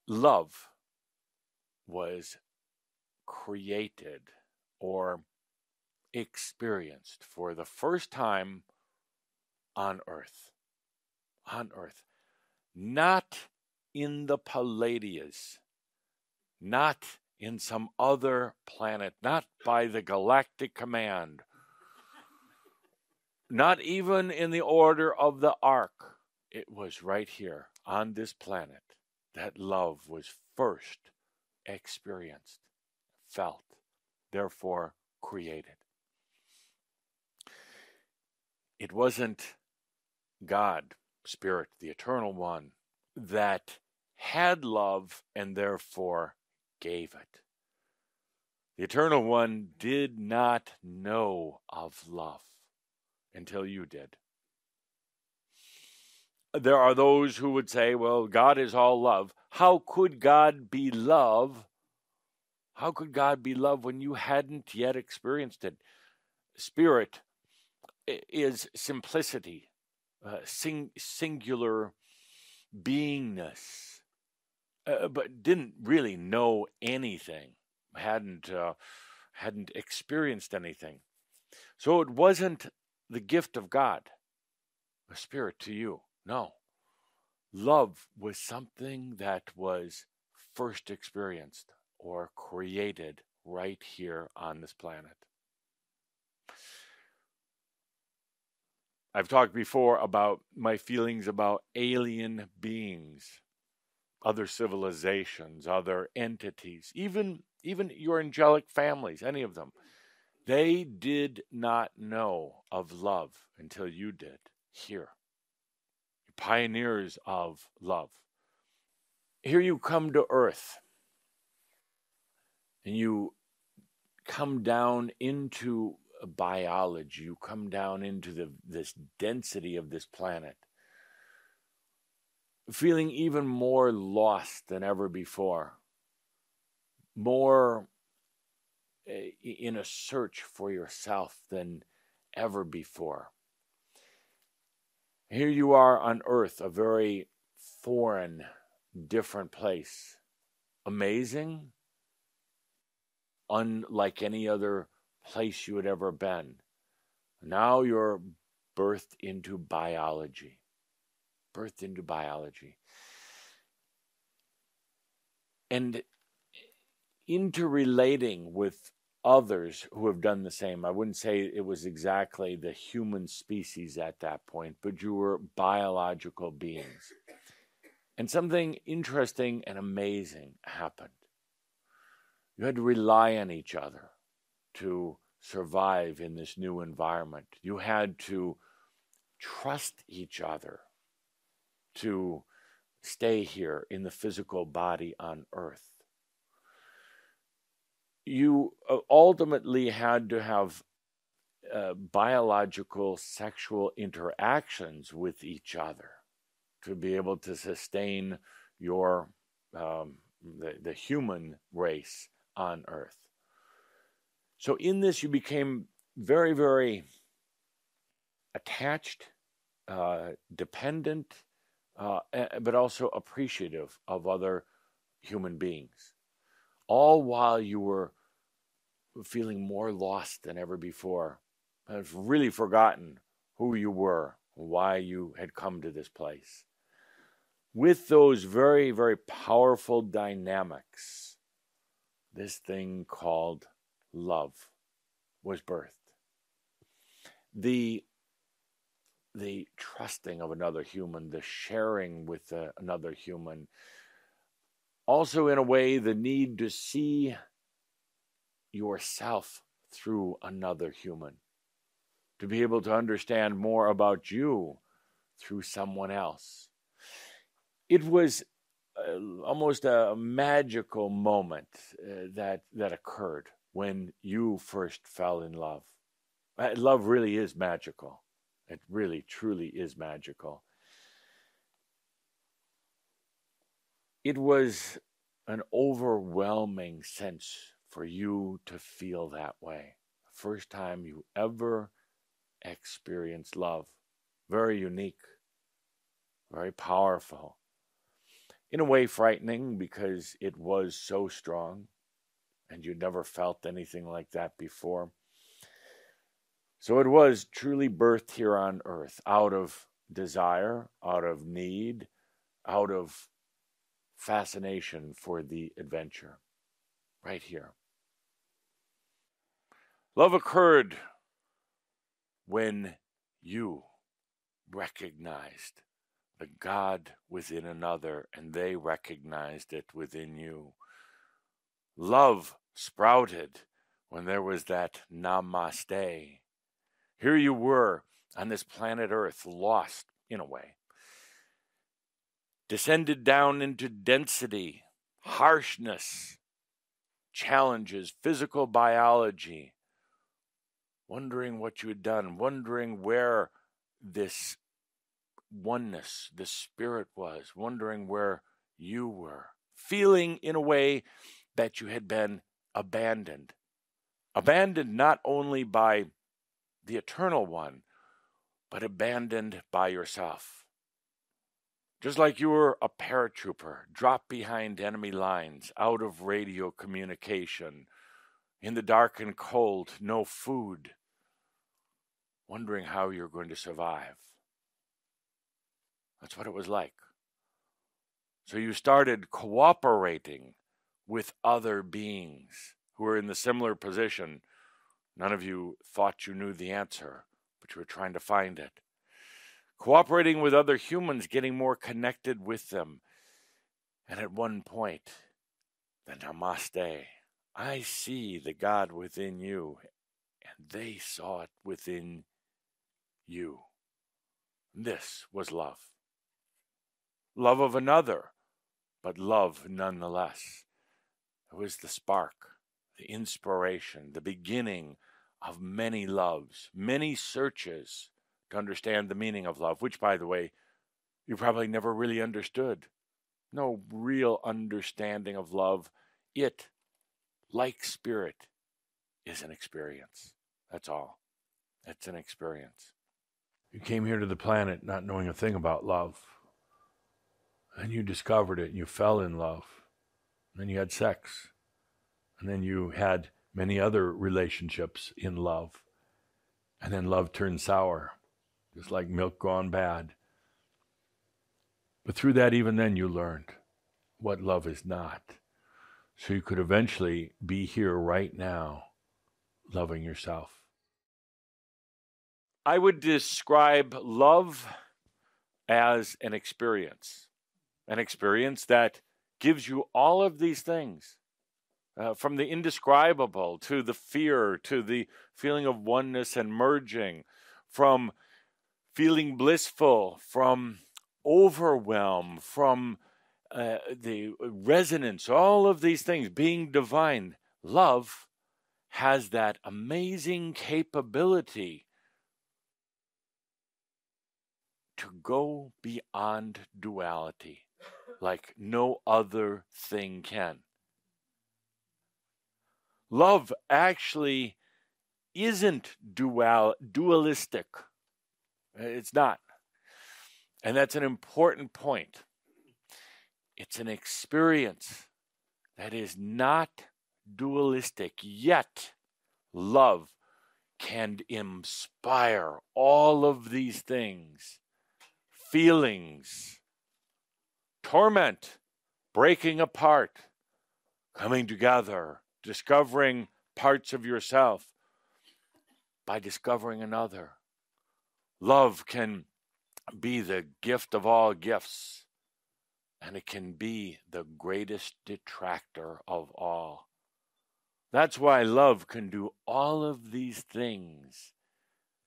love was created or experienced for the first time on earth. On earth. Not in the Palladius, not in some other planet, not by the galactic command, not even in the order of the ark. It was right here on this planet that love was first experienced, felt, therefore created. It wasn't God, Spirit, the Eternal One, that had love and therefore gave it. The Eternal One did not know of love until you did. There are those who would say, well, God is all love. How could God be love? How could God be love when you hadn't yet experienced it? Spirit is simplicity, singular beingness, but didn't really know anything, hadn't experienced anything. So it wasn't the gift of God, a spirit to you. No. Love was something that was first experienced or created right here on this planet. I've talked before about my feelings about alien beings, other civilizations, other entities, even your angelic families, any of them. They did not know of love until you did here. Pioneers of love. Here you come to earth and you come down into biology, you come down into this density of this planet, feeling even more lost than ever before, more in a search for yourself than ever before. Here you are on earth, a very foreign, different place. Amazing, unlike any other place you had ever been. Now you're birthed into biology. Birthed into biology. And interrelating with others who have done the same. I wouldn't say it was exactly the human species at that point, but you were biological beings. And something interesting and amazing happened. You had to rely on each other to survive in this new environment. You had to trust each other to stay here in the physical body on earth. You ultimately had to have biological sexual interactions with each other to be able to sustain your the human race on earth. So in this you became very, very attached, dependent, but also appreciative of other human beings, all while you were feeling more lost than ever before. I've really forgotten who you were, why you had come to this place. With those very, very powerful dynamics, this thing called love was birthed. The trusting of another human, the sharing with another human, also in a way the need to see yourself through another human, to be able to understand more about you through someone else. It was almost a magical moment that occurred when you first fell in love. Love really is magical. It really, truly is magical. It was an overwhelming sense for you to feel that way. First time you ever experienced love. Very unique, very powerful. in a way frightening because it was so strong and you'd never felt anything like that before. So it was truly birthed here on earth out of desire, out of need, out of fascination for the adventure, right here. Love occurred when you recognized the God within another and they recognized it within you. Love sprouted when there was that namaste. Here you were on this planet Earth, lost in a way, descended down into density, harshness, challenges, physical biology, wondering what you had done, wondering where this oneness, this spirit was, wondering where you were, feeling in a way that you had been abandoned. Abandoned not only by the Eternal One, but abandoned by yourself. Just like you were a paratrooper, dropped behind enemy lines, out of radio communication, in the dark and cold, no food, wondering how you're going to survive. That's what it was like. So you started cooperating with other beings who were in the similar position. None of you thought you knew the answer, but you were trying to find it. Cooperating with other humans, getting more connected with them. And at one point, the namaste, I see the God within you, and they saw it within you. This was love. Love of another, but love nonetheless. It was the spark, the inspiration, the beginning of many loves, many searches to understand the meaning of love, which, by the way, you probably never really understood. No real understanding of love. It, like spirit, is an experience. That's all. It's an experience. You came here to the planet not knowing a thing about love. And you discovered it and you fell in love. And then you had sex. And then you had many other relationships in love. And then love turned sour, just like milk gone bad. But through that, even then, you learned what love is not. So you could eventually be here right now, loving yourself. I would describe love as an experience that gives you all of these things. From the indescribable to the fear, to the feeling of oneness and merging, from feeling blissful, from overwhelm, from the resonance, all of these things, being divine. Love has that amazing capability to go beyond duality like no other thing can. Love actually isn't dualistic. It's not. And that's an important point. It's an experience that is not dualistic, yet love can inspire all of these things, feelings, torment, breaking apart, coming together, discovering parts of yourself by discovering another. Love can be the gift of all gifts, and it can be the greatest detractor of all. That's why love can do all of these things,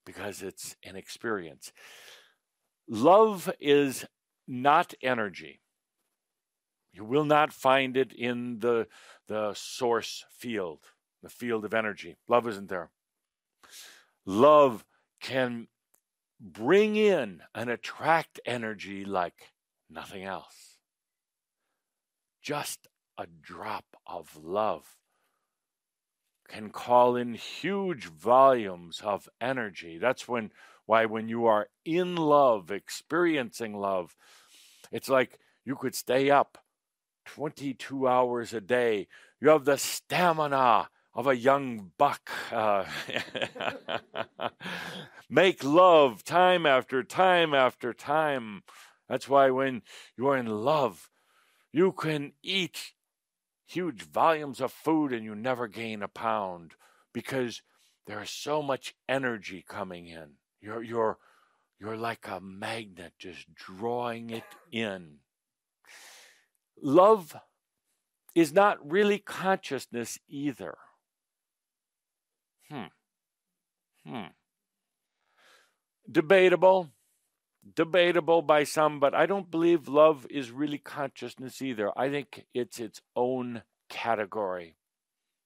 because it's an experience. Love is not energy. You will not find it in the source field, the field of energy. Love isn't there. Love can bring in and attract energy like nothing else. Just a drop of love can call in huge volumes of energy. That's why when you are in love, experiencing love, it's like You could stay up 22 hours a day. You have the stamina of a young buck. Make love time after time after time. That's why when you're in love, you can eat huge volumes of food and you never gain a pound because there's so much energy coming in. You're like a magnet just drawing it in. Love is not really consciousness either. Debatable by some, but I don't believe love is really consciousness either. I think it's its own category.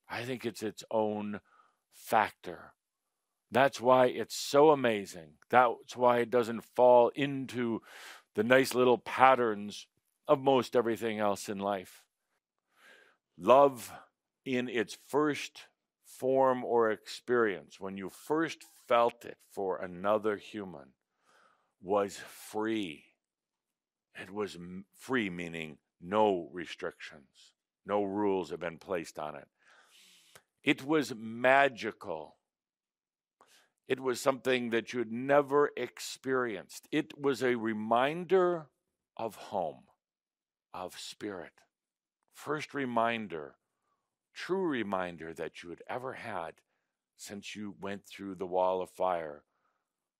I think it's its own factor. That's why it's so amazing. That's why it doesn't fall into the nice little patterns of most everything else in life. Love in its first form or experience, when you first felt it for another human, was free. It was free, meaning no restrictions, no rules have been placed on it. It was magical. It was something that you had never experienced. It was a reminder of home, of spirit. First reminder, true reminder that you had ever had since you went through the wall of fire.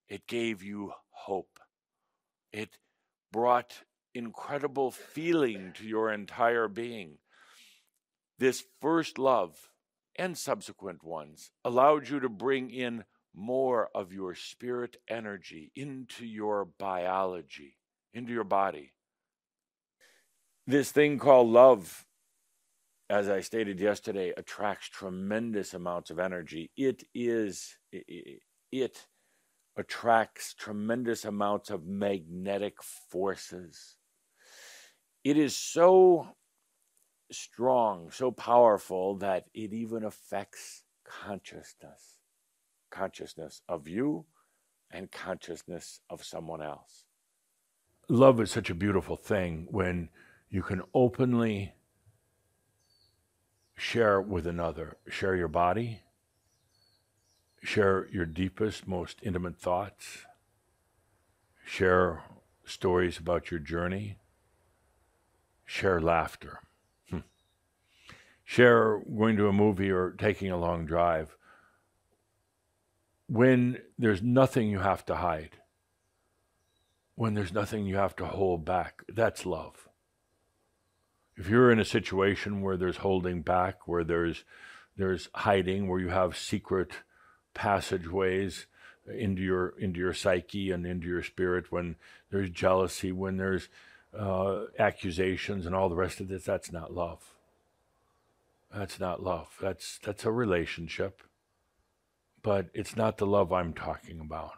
It gave you hope. It brought incredible feeling to your entire being. This first love and subsequent ones allowed you to bring in more of your spirit energy into your biology, into your body. This thing called love, as I stated yesterday, attracts tremendous amounts of energy. It attracts tremendous amounts of magnetic forces. It is so strong, so powerful that it even affects consciousness of you and consciousness of someone else. Love is such a beautiful thing when you can openly share with another, share your body, share your deepest, most intimate thoughts, share stories about your journey, share laughter, share going to a movie or taking a long drive. When there's nothing you have to hide, when there's nothing you have to hold back, that's love. If you're in a situation where there's holding back, where there's hiding, where you have secret passageways into your psyche and into your spirit, when there's jealousy, when there's accusations and all the rest of this, that's not love. That's not love. That's a relationship, but it's not the love I'm talking about.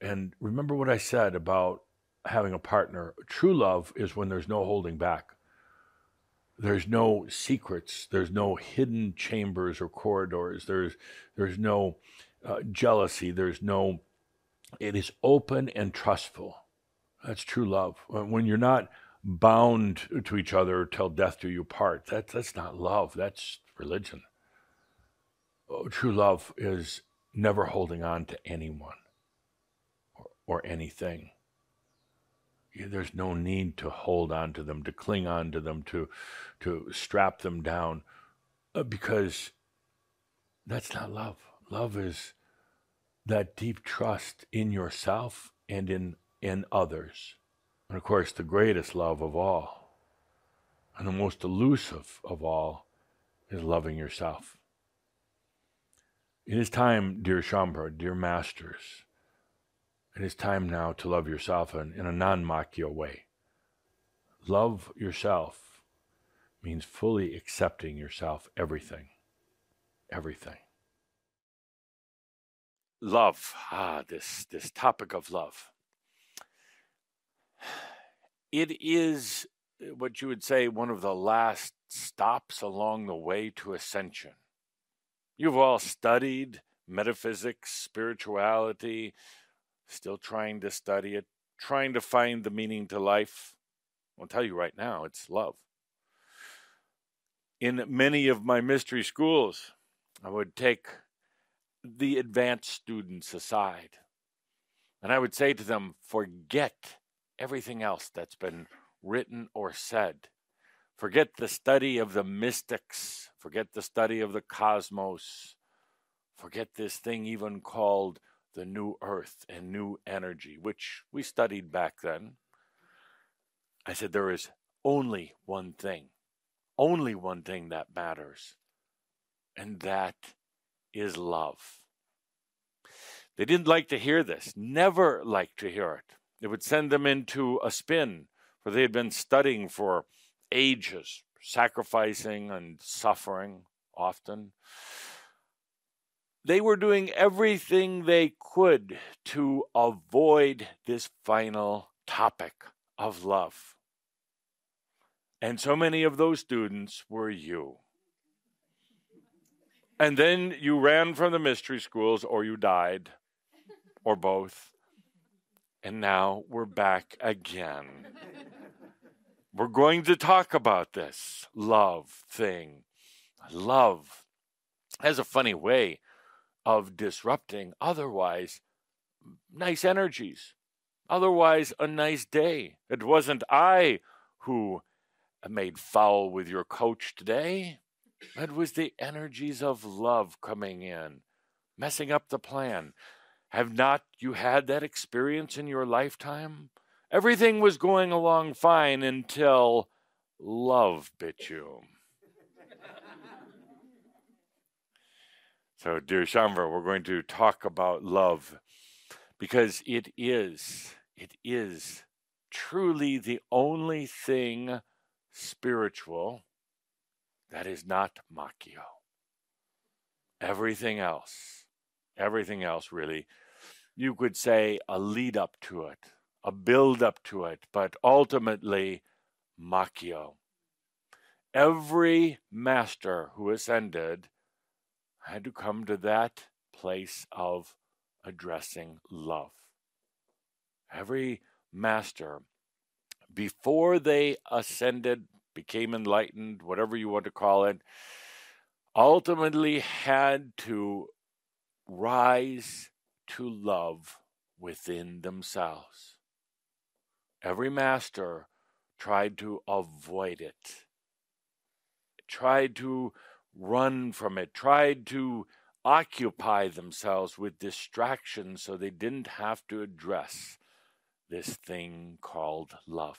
And remember what I said about having a partner. True love is when there's no holding back. There's no secrets. There's no hidden chambers or corridors. There's no jealousy. It is open and trustful. That's true love. When you're not bound to each other till death do you part, that's not love. That's religion. True love is never holding on to anyone or anything. There's no need to hold on to them, to cling on to them, to strap them down, because that's not love. Love is that deep trust in yourself and in others. And of course, the greatest love of all, and the most elusive of all, is loving yourself. It is time, dear Shambhala, dear masters, it is time now to love yourself in a non-Makya way. Love yourself means fully accepting yourself, everything. Love, this topic of love. It is what you would say one of the last stops along the way to ascension. You've all studied metaphysics, spirituality, still trying to study it, trying to find the meaning to life. I'll tell you right now, it's love. In many of my mystery schools, I would take the advanced students aside, and I would say to them, forget everything else that's been written or said. Forget the study of the mystics. Forget the study of the cosmos. Forget this thing even called the new earth and new energy, which we studied back then. I said, there is only one thing that matters, and that is love. They didn't like to hear this, never liked to hear it. It would send them into a spin, for they had been studying for ages, sacrificing and suffering often. They were doing everything they could to avoid this final topic of love. And so many of those students were you. And then you ran from the mystery schools, or you died, or both. And now we're back again. We're going to talk about this love thing. Love has a funny way of disrupting otherwise nice energies, otherwise a nice day. It wasn't I who made foul with your coach today. It was the energies of love coming in, messing up the plan. Have not you had that experience in your lifetime? Everything was going along fine until love bit you. So, dear Shambhara, we're going to talk about love because it is truly the only thing spiritual that is not Makyo. Everything else really, you could say a lead up to it, a build up to it, but ultimately Makyo. Every master who ascended had to come to that place of addressing love. Every master, before they ascended, became enlightened, whatever you want to call it, ultimately had to rise to love within themselves. Every master tried to avoid it, tried to run from it, tried to occupy themselves with distractions so they didn't have to address this thing called love.